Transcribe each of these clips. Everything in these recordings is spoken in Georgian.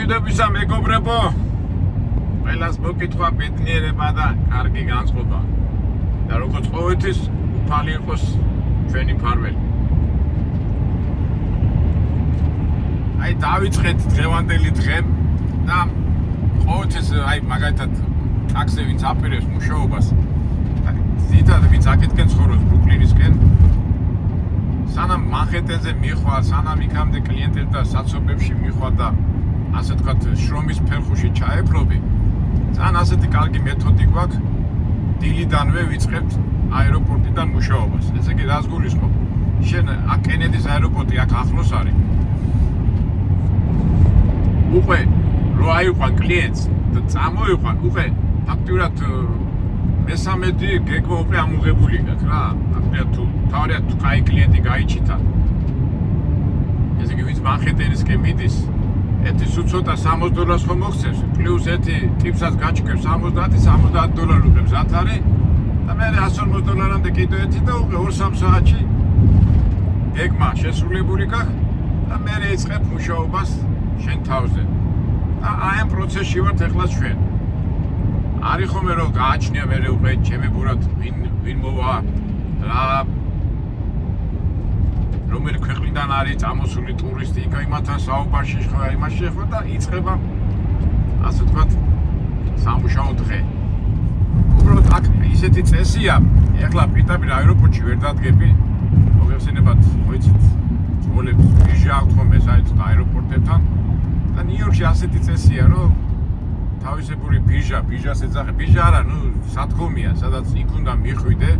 მშვიდობისა მეგობრებო, ყველას მოკითხვა ბედნიერება და კარგი განწყობა და როგორც ყოველთვის უფალი იყოს ჩვენი მფარველი. აი დავიწყეთ დღევანდელი დღე და ყოველთვის აი მაგალითად ტაქსზე ვინც აპირებს მუშაობას ზითად ვინც აქეთკენ ცხოვრობს ბრუკლინისკენ სანამ მანჰეტენზე მიხვალ, სანამ იქამდე კლიენტებთან საცობებში მიხვალ და ასე თქვათ შრომის ფერხუში ჩაეფლობი, ძალიან ასეთი კარგი მეთოდი გვაქვს დილიდანვე ვიწყებთ აეროპორტიდან მუშაობას. ესე იგი რას გულისხმობ? შენ აქ კენედის აეროპორტი აქ ახლოს არის. უკვე რო აიყვან კლიენტს და წამოიყვან, უკვე ფაქტურად მესამედი გეგმა უკვე ამოღებული გაქვს რა. ფაქტურად თუ თავარია თუ კაი კლიენტი გაიჩითა. ესე იგი ვინც მანჰეტენისკენ მიდის ერთი უცოტა $60 ხომ მოგცემს, პლუს ერთი ტიპსაც გაჩქებს $70 უყებს ათარი და მე $150-მდე კიდევ ერთი და უკვე 2-3 საათში გეგმა შესრულებული გაქვს და მე ეწყებ მუშაობას შენ თავზე. და აი ამ პროცესში ვართ ახლა ჩვენ. არის ხომ რომ გააჩნია მე უკვე ჩემებურად ვინ მოვა რა რომელი ქვეყნიდან არის წამოსული ტურისტი, იქ იმათთან საუბარში ხდება, იმაში ხდება და იწყება ასე ვთქვათ სამუშაო დღე. უბრალოდ აქ ისეთი წესია, ეხლა პირდაპირ აეროპორტში ვერ დადგები, მოგეხსენებათ, მოიცით, ძმოლებს ბიჟა აქვთ ხოლმე საერთოდ აეროპორტებთან და ნიუ-იორკში ასეთი წესია, რომ თავისებური ბიჟას ეძახე, ბიჟა არა, სადგომია, სადაც იქ უნდა მიხვიდე,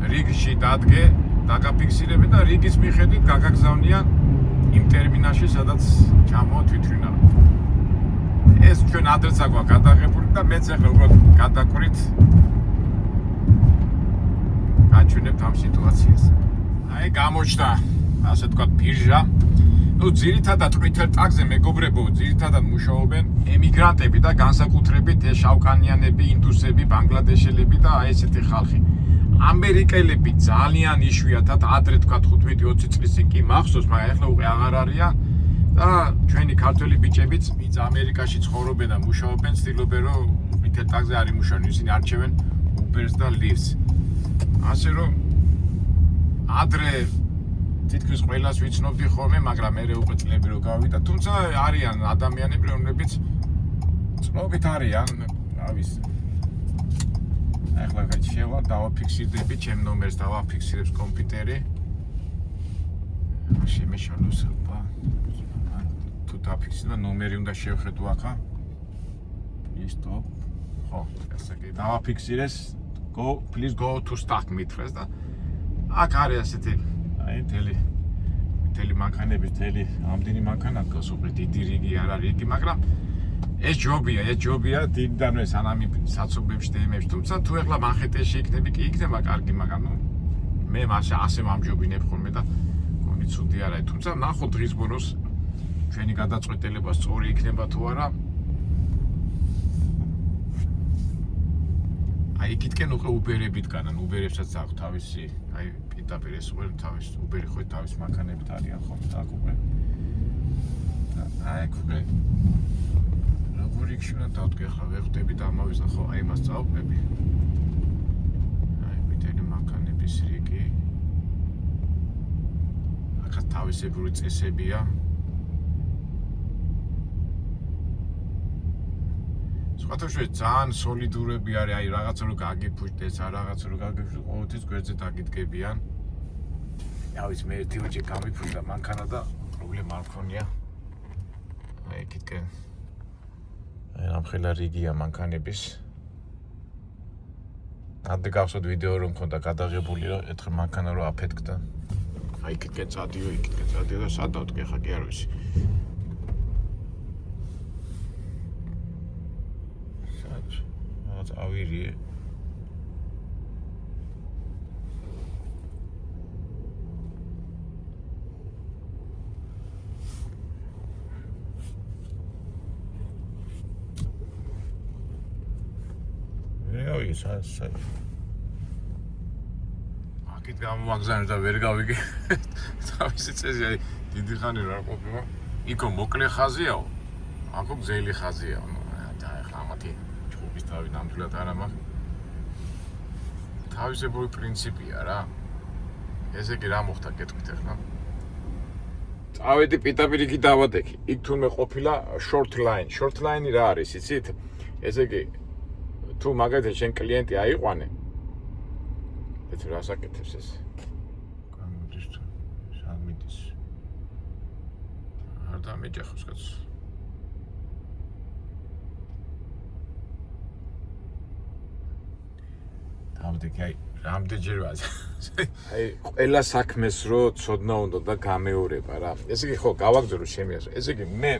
რიგში დადგე, დაგაფიქსირებე და რიგის მიხედვით გაგაგზავნიან იმ ტერმინალში, სადაც ჩამოვა თვითმფრინავი. ეს ჩვენ ადრესა გვაქვს გადაღებული და მეც ახლა უბრალოდ გადაკვირით გაჩვენებთ ამ სიტუაციას. აი გამოჩნდა, ასე ვთქვათ, ბირჟა. ძირითადად ყვითელ ტაგზე მეგობრებო, ძირითადად მუშაობენ ემიგრანტები და განსაკუთრებით შავკანიანები, ინდუსები, ბანგლადეშელები და აი ესეთი ხალხი. ამერიკელები ძალიან იშვიათად ადრე თქვა 15-20 წლის წინ კი მახსოვს, მაგრამ ახლა უკვე აღარ არიან და ჩვენი ქართველი ბიჭებიც ვინც ამერიკაში ცხოვრობენ და მუშაობენ, ცდილობენ რომ ყვითელ ტაგზე არ იმუშაონ, ისინი არჩევენ Uber-ს და Lyft-ს. ასე რომ ადრე თითქმის ყველას ვიცნობდი ხოლმე, მაგრამ მე უკვე წლები რო გავიდა, თუმცა არიან ადამიანები, რომლებიც წლობით არიან, რა ვიცი. ახლა შევა დავაფიქსირდები ჩემ ნომერს დავაფიქსირებს კომპიუტერი. შემეშალოს თუ დაფიქსირდა ნომერი უნდა შევხედო ახლა. Stop. ხო, ესე იგი დავაფიქსირეს. Please go to start მითხრეს და აქ არის ასეთი აი მთელი მანქანების მთელი ამდენი მანქანა დგას უკვე დიდი რიგი არ არის რიგი, მაგრამ ეს ჯობია დიდიდანვე სანამ საცობებში და იმებში, თუმცა თუ ახლა მანჰეტენში იქნები კი იქნება კარგი, მაგრამ მე ასე მომჯობინებ ხოლმე და გონი ცუდი არა, თუმცა ნახოთ დღის ბოლოს ჩვენი გადაწყვეტილება სწორი იქნება თუ არა. აი იქითკენ უკვე Uber-ებით განან, Uber-ებსაც აქვს თავისი, აი პირდაპირ ეს უკვე თავისი Uber-ი ხო თავის მანქანებით არიან ხოლმე და აქ უკვე აი უკვე რიგში უნდა დავდგე ახლა ვეხვდები და ამავეს ხო აი მას წავყები. აი მიტელი მანქანების რიგი. აქაც თავისებური წესებია. სხვათაშორის ძალიან სოლიდურები არის, აი რაღაცა რო გაგიფუჭდეს, რაღაცა რო გაგიფუჭდეს, ყოველთვის გვერდზე დაგიდგებიან. ავიც მე ერთი ვიჭი გამიფუჭდა მანქანა და პრობლემა არ მქონია. აი იქითკენ ამხელა რიგია მანქანების. ადრე გავსვათ ვიდეო რომ მქონდა გადაღებული რომ ერთხელ მანქანა რო აფეთქდა. აი იქითკენ წადიო და სად დავდგე ხა კი არ ვიცი. რაღაც ავირიე. აქეთ გამოვაგზავნე და ვერ გავიგე. თავისი წესი აი დიდი ხანი რა ყოფილა. იქო მოკლე ხაზიაო, აქო გზელი ხაზია. და ეხლა ამათი ჭუბის თავი ნამდვილად არ ამახ. თავისებური პრინციპია რა. ესე იგი რა მოხდა გეტყვით ახლა? წავედი პირდაპირ იქ დავადექი. იქ თურმე ყოფილა short line. Short line-ი რა არის, იცით? ესე იგი თუ მაგათი შენ კლიენტი აიყვანე. ეს რა საკეთებს ეს? გამოდის თუ სამიდის. არ დამეჯახოს კაც. დავდექი აი რამდენჯერ ვაძ. აი ყველა საქმეს რო ცოდნა უნდა და გამეორება რა. ესე იგი ხო გავაგზავნო შემიას. ესე იგი მე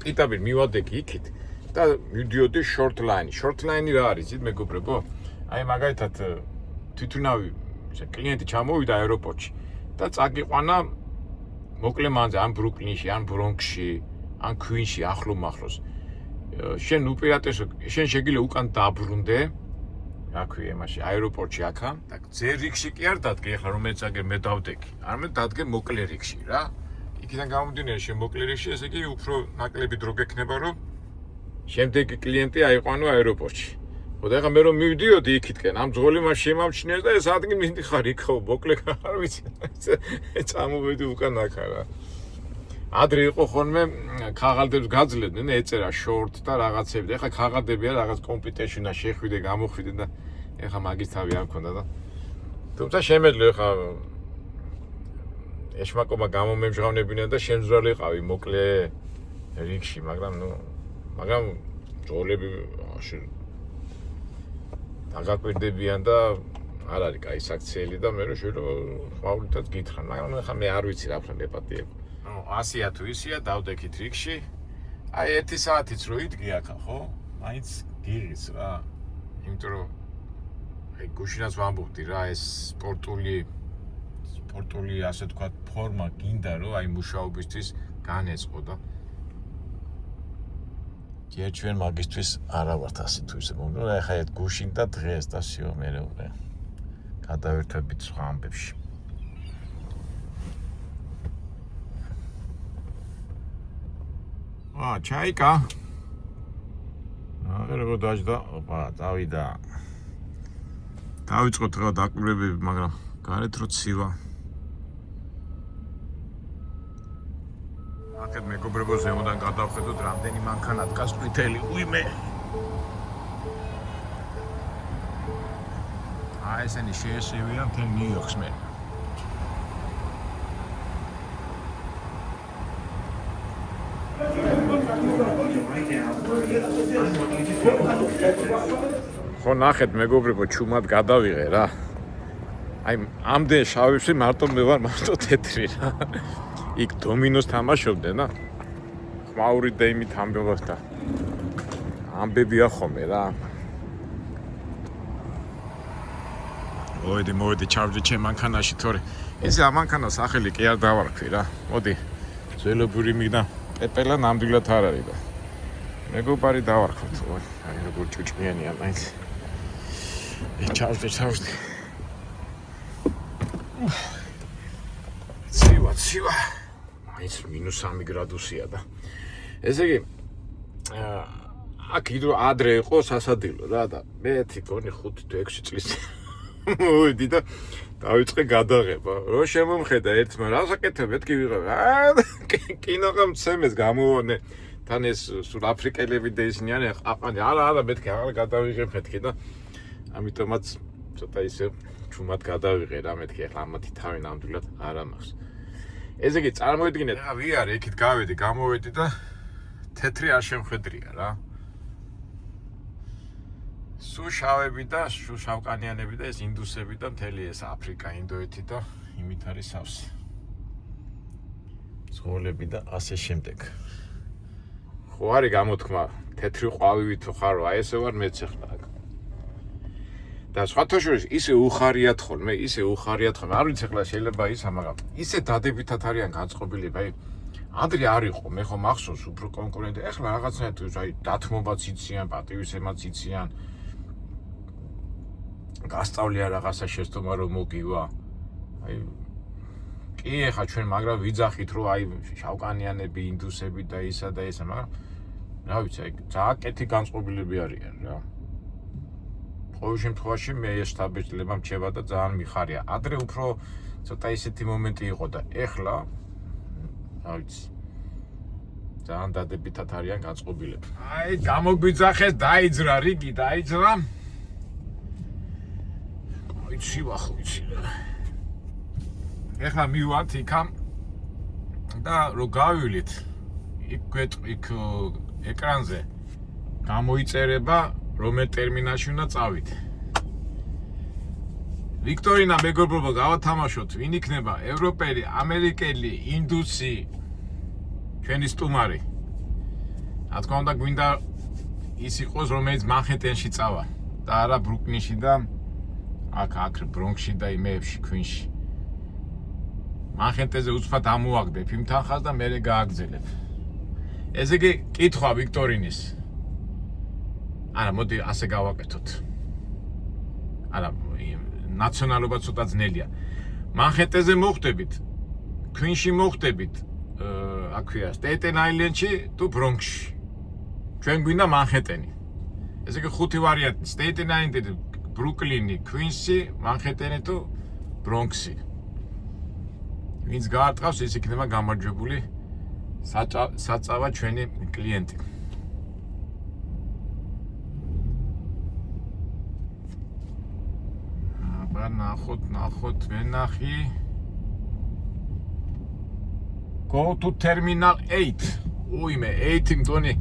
პირდაპირ მივადექი იქით და მივდიოდი short line. Short line-ი რა არის, იცით მეგობრებო? აი მაგალითად თვითონავი კლიენტი ჩამოვიდა აეროპორტში და წაგიყვანა მოკლე მანძილზე ან ბრუკლინში, ან ბრონქსში, ან ქვინში ახლო-მახლოს. შენ უპირატესო შენ შეგიძლია უკან დაბრუნდე რა ქვია იმაში აეროპორტში აქა და ძერ რიგში კი არ დადგე ახლა რომელიც აგერ მე დავდექი არამედ დადგე მოკლე რიგში რა იქიდან გამომდინარე შენ მოკლე რიგში ესე იგი უფრო ნაკლები დრო გექნება რომ შემდეგი კლიენტი აიყვანო აეროპორტში ხო და ახლა მე რომ მივდიოდი იქითკენ ამ ძღოლი მას შემამჩნიეს და ეს ადგილი მიდიხარ იქო მოკლე არ ვიცი წამოვედი უკან აქა რა ადრე იყო ხოლმე ქაღალდებს გაძლევდნენ ეწერა short და რაღაცები და ეხლა ქაღალდებია რაღაც კომპიტეშნა შეხვიდე გამოხვიდე და ეხლა მაგის თავი არ მქონდა და თუმცა შემეძლო ეხლა ეშმაკობა გამომემჟღავნებინა და შემძვრალიყავი მოკლე რიგში მაგრამ ძოლები დაგაკვირდებიან და არ არის კაი საქციელი და მე რომ შეიძლება ხმაურითაც გითხრან მაგრამ ეხლა მე არ ვიცი რა ვქნა მეპატიებ 100-ია თუ ისია დავდექით რიგში. აი 1 საათიც რო იდგე აქა, ხო? მაინც გიღის რა. იმიტომ რომ აი გუშინაც ვამბობდი რა, ეს სპორტული ასე თქვა ფორმა გინდა რომ აი მუშაობისთვის განეწყო და ჯერ ჩვენ მაგისთვის არა ვართ ასე თუ ისე მომდრო, ახლა ეს გუშინ და დღეს და всё მე რა. გადავერთებით სხვა ამბებში. ჩაიკა. აღერგო დაждდა, ოპა, დავიდა. დავიწყოთ რა დაკვირვებები, მაგრამ გარეთ რო ცივა. აქეთ მეგობრებო ზემოდან გადავხედოთ რამდენი მანქანა დგას ყვითელი. უიმე. აი ესენი შეესევია მთელ ნიუ-იორკს მე. ხო ნახეთ მეგობრებო ჩუმად გადავიღე რა აი ამდენ შავებში მარტო მე ვარ მარტო თეთრი რა იქ დომინოს თამაშობდნენ რა ხმაური და იმით ამბობთ და ამბებია ხოლმე რა მოდი ჩავდი ჩემ მანქანაში თორე ეს ამანქანა სახელი კი არ დავარქვი რა მოდი ძველობური მიგდა პეპელა ნამდვილად არ არის და მეგობარი დავარქვით აი როგორ ჭუჭმიანია მაინც ჩავდი ცივა მაინც -3 გრადუსია და ესე იგი აქ იდრო ადრე იყო სასადილო რა და მე თვითონი 5 თუ 6 წლის მოვედი და დავიწყე გადაღება რო შემომხედა ერთმა რა საკეთებ მეთქი ვიღებ კინოღა მცემეს გამოვონე თან ეს სულ აფრიკელები და ისინი აყანი არა მეთქი აღარ გადავიღებ მეთქი და ამიტომაც ცოტა ისე ჩუმად გადავიღე რა მეთქი ახლა ამათი თავი ნამდვილად არ ამახს ესე იგი წარმოიდგინეთ ახლა ვიარე იქით გავედი გამოვედი და თეთრი არ შემხედრია რა სულ შავები და სულ შავკანიანები და ეს ინდუსები და მთელი ეს აფრიკა ინდოეთი და იმით არის სავსე ზღოლები და ასე შემდეგ ხო არის გამოთქმა თეთრი ყვავივით ხარო აი ესე ვარ მეც ახლა და სხვათა შორის ისე უხარიათ ხოლმე არ ვიცი ახლა შეიძლება ისა მაგრამ ისე დადებითად არიან განწყობილი აი ადრე არ იყო მე ხო მახსოვს უფრო კონკურენტი ახლა რაღაცნაირად აი დათმობაც იციან პატივისცემაც იციან გასწავლია რაღაცა შეცდომა რომ მოგივა აი კი ეხა ჩვენ მაგრამ ვიძახით რომ აი შავკანიანები, ინდუსები და ისა და ისა, მაგრამ რა ვიცი, აი ძალიან კეთი განწყობილები არიან რა. ყოველ შემთხვევაში მე ეს შთაბეჭდილება მრჩება და ძალიან მიხარია. ადრე უფრო ცოტა ისეთი მომენტი იყო და ეხლა რა ვიცი ძალიან დადებითად არიან განწყობილები. აი გამოგვიძახეს, დაიძრა რიგი, დაიძრა. ვიცი ვახვიცი. ეხლა მივართ იქამ და რო გავივლით იქ ეკრანზე გამოიწერება რომელ ტერმინალში უნდა წავით. ვიქტორინა მეგობრებო, გავათამაშოთ, ვინ იქნება ევროპელი, ამერიკელი, ინდუსი, ჩვენი სტუმარი. რა თქმა უნდა, გვინდა ის იყოს, რომელიც მანჰეტენში წავა და არა ბრუკლინში და აქ ბრონქსში და იმეებში, ქვინში. მანჰეტენზე უცბად ამოაგდებ იმ თანხას და მერე გააგზელებ. ესე იგი, კითხვა ვიქტორინის. არა, მოდი ასე გავაკეთოთ. არა, ნაციონალობა ცოტა ძნელია. მანჰეტენზე მოხვდებით, ქვინში მოხვდებით, აქვია, სტეიტენ აილენდში თუ ბრონქსში. ჩვენ გვინდა მანჰეტენი. ესე იგი, ხუთი ვარიანტი, სტეიტენ აილენდი, ბრუკლინი, ქვინსი, მანჰეტენი თუ ბრონქსი. ვინც გაარტყავს, ის იქნება გამარჯვებული საწავა ჩვენი კლიენტი. აბა ნახოთ, ვენახი. Go to terminal 8. უიმე, 8 მგონი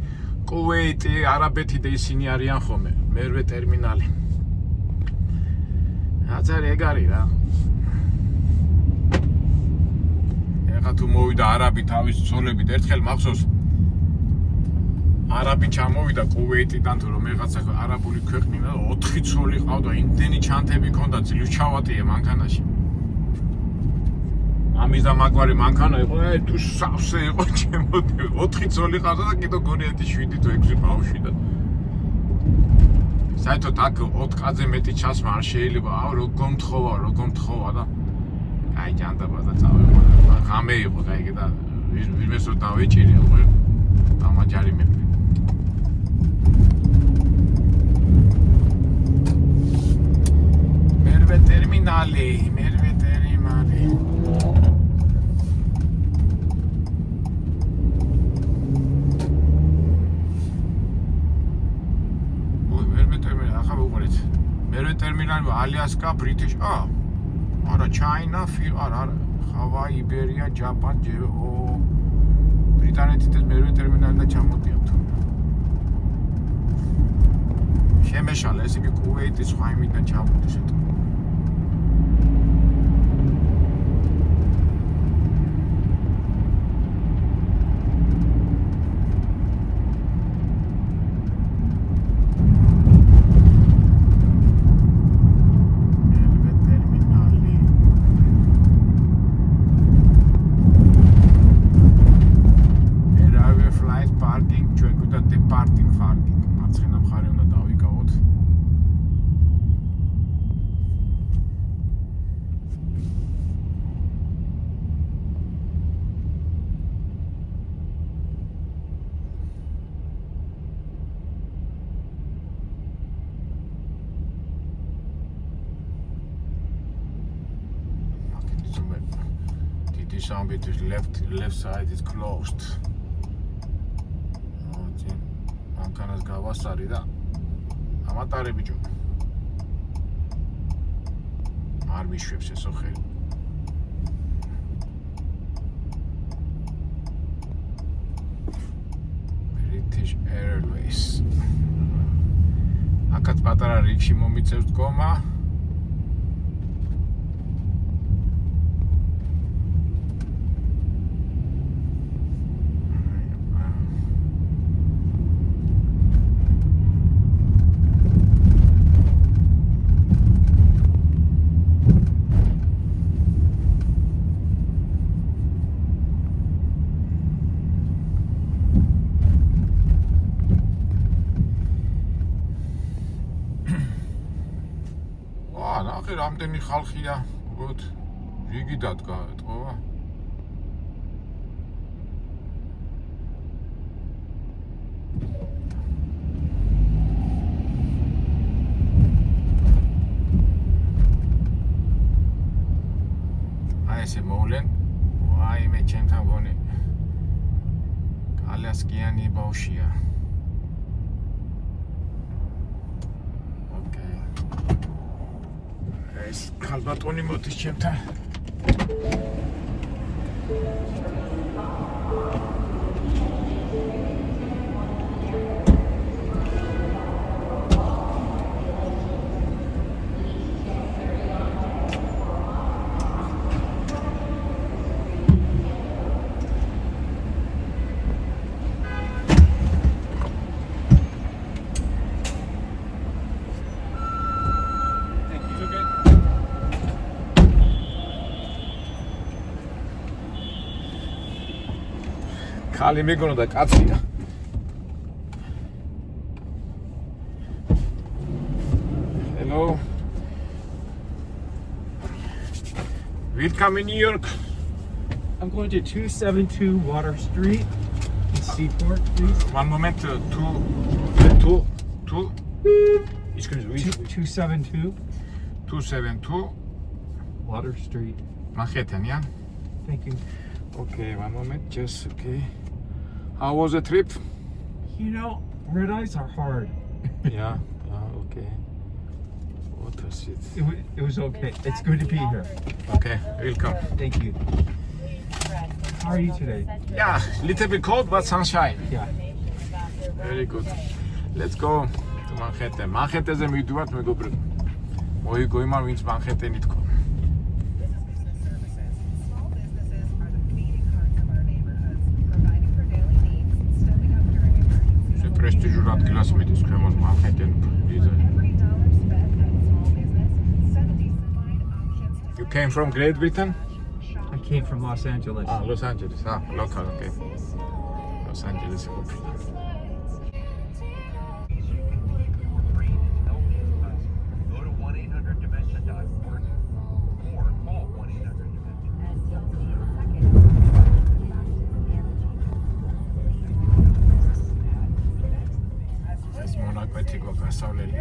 კუვეიტი, არაბეთი და ისინი არიან ხოლმე, მერვე ტერმინალი. აცარ ეგ არის რა. ეხლა თუ მოვიდა არაბი თავის ცოლებით, ერთხელ მახსოვს არაბი ჩამოვიდა კუვეიტიდან თუ რომ ეხაცა არაბული ქვეყნიდან 4 ცოლი ყავდა, იმდენი ჩანთები ჰქონდა, ძლივ ჩავატიე მანქანაში. ამის და მაგვარი მანქანა იყო, თუ სავსე იყო ჩემოდი, 4 ცოლი ყავდა და კიდო გონიათი 7 თუ 6 ბავშვი და საერთოდ აქ 4-ზე მეტი ჩასმა არ შეიძლება, როგორ მთხოვა და აი ჯანდაბა და წავეყო. ღამე იყო და იგი და ვირმეს რომ დავეჭირე, ხო? დამაჯარიმები. მერვე ტერმინალი. მერვე ტერმინალი ალიასკა, ბრიტიშ, არა, ჩაინა, არა, ჰავაი, იბერია, ჯაპანი, ბრიტანეთის მერვე ტერმინალი და ჩამოდიოთ. შემეშალა, ეს იგი კუვეიტის სხვა იმიდან ჩამოდის ეტო. Left side is closed. მანქანას გავასარი და ამატარე ბიჭო. არ მიშვებს ესო ხელი. British Airways. აქაც პატარა რიგში მომიწევს დგომა. რამდენი ხალხია, უბრალოდ რიგი დადგა ეთყობა. ისე მოვლენ. ვაი მე ჩემთან გონი. ალასკიანი ბავშვია. ოკეი. ეს ქალბატონი მოდის ჩემთან. ხალი მეგონა და კაცია. Hello. Welcome in New York. I'm going to 272 Water Street in Seaport, please. One moment. Two. Excuse me. 272 272 Water Street. Manhattan, yeah? Thank you. Okay, one moment. Just okay. How was the trip? You know, red eyes are hard. Yeah, okay. What was it? It was okay. It's good to be here. Okay, welcome. Thank you. How are you today? Yeah, little bit cold, but sunshine. Yeah. Very good. Let's go to Manhattan. Manhattan-ზე მივდივართ მეგობრებო. მოიგო იმან, ვინც Manhattan-ი თქო. Prestigious ადგილას მიდის ქვემოთ Manhattan დიზაინი. You came from Great Britain? I came from Los Angeles. Los Angeles. Local, okay. Los Angeles. Go to 1-800-DEMENTIA.org or call 1-800-DEMENTIA. ეს მონაკვეთი გასავლელი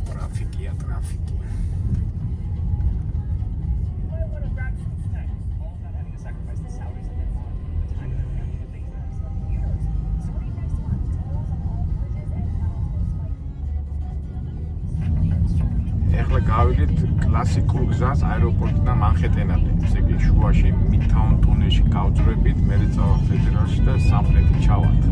ტრაფიკია. ეხლა გავიდით კლასიკურ გზას აეროპორტიდან მანჰეტენამდე. ესე იგი შუაში მიდტაუნ ტუნელში გავძვრებით, მერე წავალ ფედერალში და სამხრეთით ჩავალთ.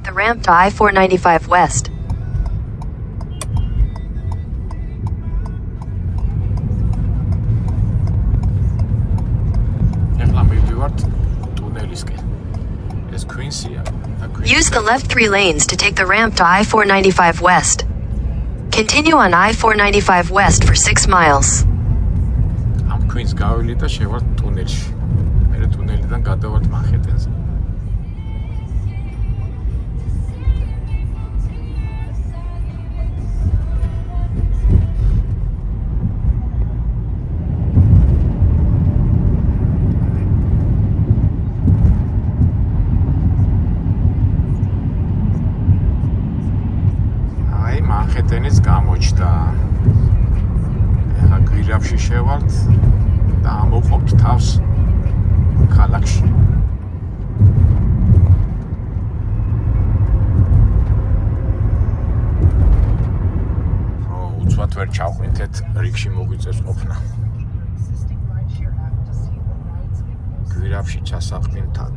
The ramp to I-495 West. Use the left 3 lanes to take the ramp to I-495 West. Continue on I-495 West for 6 miles. Am Queens გავილი და შევართ ტუნელში. მე ტუნელიდან გადავართ Manhattan-ზე. Manhattan-ის გამოჩნდა. ეხლა გვირაბში შევალთ და ამოყოფთ თავს ქალაქში. უცბად ვერ ჩავხვინთეთ, რიგში მოგვიწევს ყოფნა. გვირაბში ჩასახვინთად.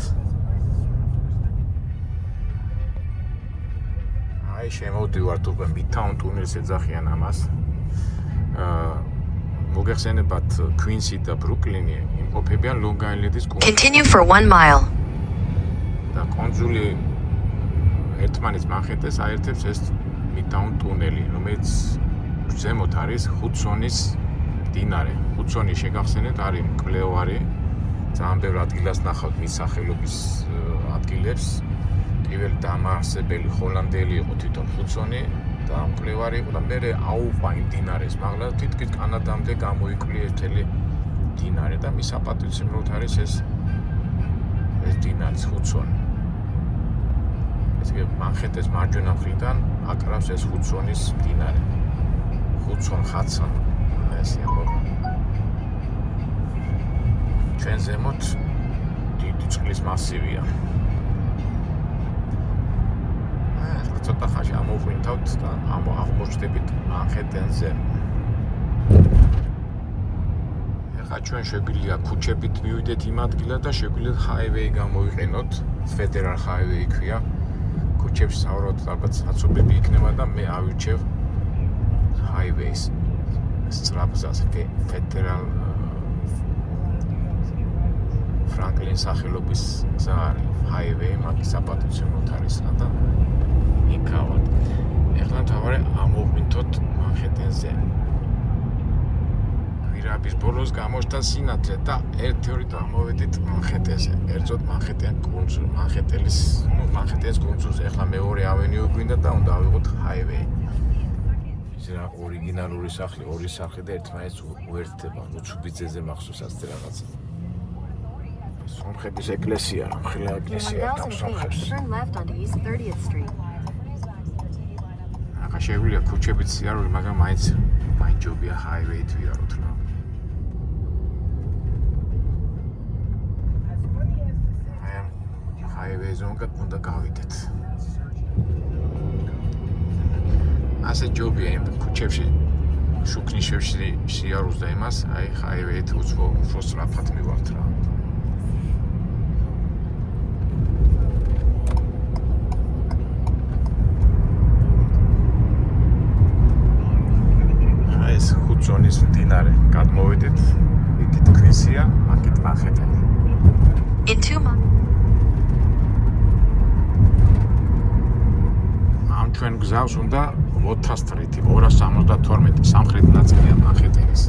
შემოვდივართ უკვე მიდტაუნ ტუნელს ეძახიან ამას. მოგეხსენებათ Queens-ი და Brooklyn-ი იმყოფებიან Long Island-ის კუნძულზე. Continue for 1 mile. და კუნძული ერთმანეთს Manhattan-ს აერთებს ეს მიდტაუნ ტუნელი, რომელიც ზემოთ არის ჰუდსონის მდინარე. ჰუდსონი შეგახსენეთ არის მკვლევარი ძალიან ბევრ ადგილას ნახავთ მის სახელობის ადგილებს. პირველ დამაარსებელი ჰოლანდელი იყო თვითონ ჰუდსონი და მკვლევარი იყო და მერე აუყვა იმ მდინარეს, მაგრამ თითქმის კანადამდე გამოიკვლიე ერთელი მდინარე და მის საპატივცემლოდ არის ეს მდინარის ჰუდსონი. ესე მანჰეტენის მარჯვენა მხრიდან აკრავს ეს ჰუდსონის მდინარე. ჰუდსონ ჰადსონ ეს იყო. ჩვენ ზემოთ დიდი წყლის მასივია. ცოტა ხანში ამოვყვინთავთ და აღმოჩნდებით მანჰეტენზე. ეხლა ჩვენ შეგვიძლია ქუჩებით მივიდეთ იმ ადგილად და შეგვიძლია ჰაივეი გამოვიყენოთ. ფედერალ ჰაივეი ქვია. ქუჩებში სავარაუდოდ ალბათ საცობები იქნება და მე ავირჩევ ჰაივეის სწრაფგზას ფედერალ ფრანკლინის სახელობის გზა არის ჰაივეი, მაგის საპატივცემლოდ არის და იქავად. ეხლა თავარი ამოვყვინთოთ მანჰეტენზე. გვირაბის ბოლოს გამოჩნდა სინათლე და ერთ-ორი დამოვედით მანჰეტენზე. ერთზოდ მანჰეტენის კუნძულზე. ეხლა მეორე ავენიუ გვინდა და უნდა ავიღოთ ჰაივეი. ეს რა ორიგინალური სახლი, ორი სახლი და ერთმანეთს უერთდება. ლუცუბიძეზე მახსოვს ასე რაღაცა. სომხების ეკლესია, ხილა ეკლესია და სომხებს. Turn left onto East 30th Street. ახლა შეგვიძლია ქუჩებით სიარული, მაგრამ მაინც ჯობია ჰაივეით ვიაროთ რა. ჰაივეიზე უნდა გავიდეთ. ასე ჯობია იმ ქუჩებში შუქნიშევში სიარულს და იმას, აი ჰაივეით უფრო სწრაფად მივართ რა. ჰუდსონის მდინარე გადმოვიდეთ, იქით ქვისია, აქეთ მანჰეტენი. In 2 miles. ამ ჩვენ გზავს უნდა Water Street 272 სამხრეთ ნაწილია მანჰეტენის.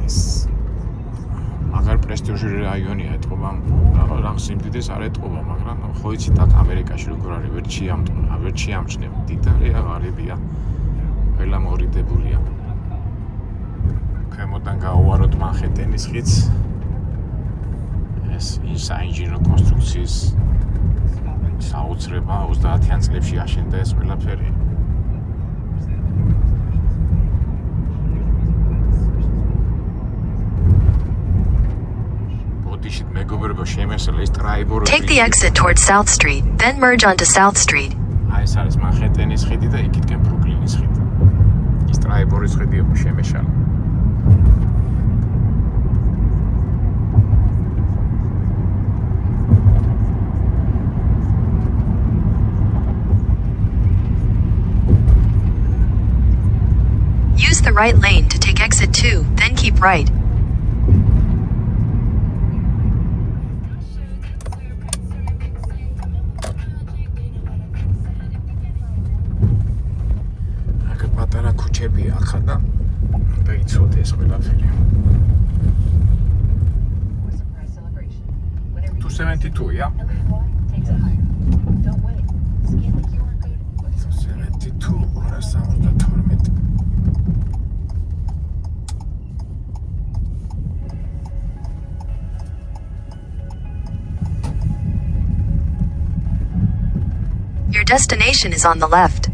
ეს მაგარ პრესტიჟური რაიონია, ეთყობა რაღაც სიმდიდეს არ ეთყობა, მაგრამ ხო იცით აქ ამერიკაში როგორ არის, ვერ შეამჩნევ. დიდარია, ღარიბია, ყველა მორიდებულია. ქვემოდან გავუვაროთ მანჰეტენის ხიდს. ეს საინჟინრო კონსტრუქციის საოცრება 30-იან წლებში აშენდა ეს ყველაფერი. ბოდიშით მეგობრებო, შემესწრა ეს ტრაიბორი. Take the exit towards South Street, then merge onto South Street. აი ეს არის მანჰეტენის ხიდი და იქითკენ ბრუკლინის ხიდი. ის ტრაიბორის ხიდი იყო შემეშალა. Use the right lane to take exit 2, then keep right. პატარა ქუჩები ახლა და უნდა იცოდე ეს ყველაფერი. 272-ია? 272. Your destination is on the left.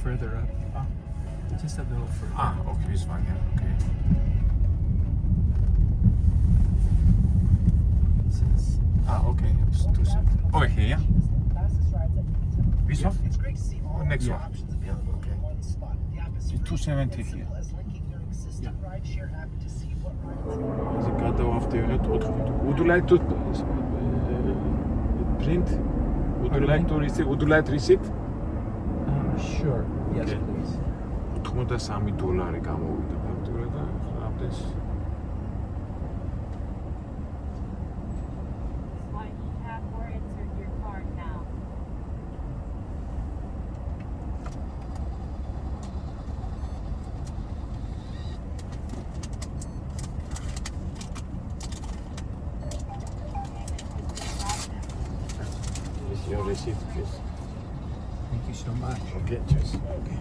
Further up. Just a little further. Okay, this one, yeah, okay. Okay, it's 272. Oh, here, yeah? This one? It's great to see all Next the one. options available Okay. in one spot. The app is It's 270 here. as linking your existing rideshare app to see what rides. Is it გადავახტიოთ 4. Would you like to print? Would you like receipt? Sure. Yes, Okay. please. $83 გამოვიდა ფაქტურა და ახლავდეს. you. Cheers. Thank you so much. Okay, cheers. Okay.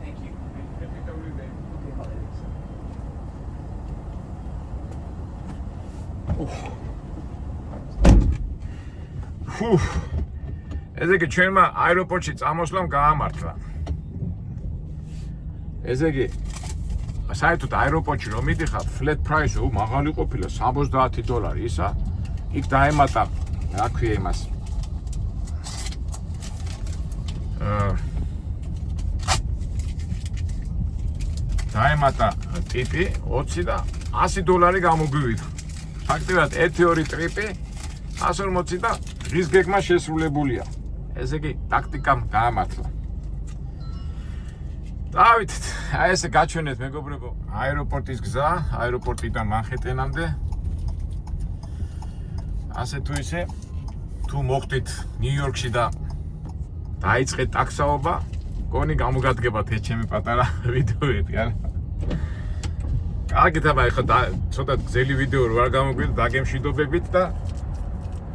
Thank you. ესე იგი ჩვენმა აეროპორტში წამოსვლამ გაამართლა. ესე იგი საერთოდ აეროპორტში რომ მიდიხარ flat price მაღალი ყოფილა $70 ისა იქ დაემატა რა ქვია იმას დაემატა ტიპი 20 და $100 გამოგვივიდა. ფაქტიურად 1-2 ტრიპი 140 და დღის გეგმა შესრულებულია. ესე იგი ტაქტიკამ გაამართლა. დავით, აი ესე გაჩვენეთ მეგობრებო, აეროპორტის გზა, აეროპორტიდან მანჰეტენამდე. ასე თუ ისე, თუ მოხდით ნიუ-იორკში და დაიწყეთ ტაქსაობა, გონი გამოგადგებათ ეს ჩემი პატარა ვიდეოები, არა? კარგით, აბა ეხლა ცოტა გზელი ვიდეო რა გამოგვიყვება დაგემშვიდობებით და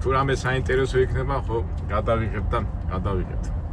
თუ რამე საინტერესო იქნება, ხო, გადავიღებ და გადავიღებთ.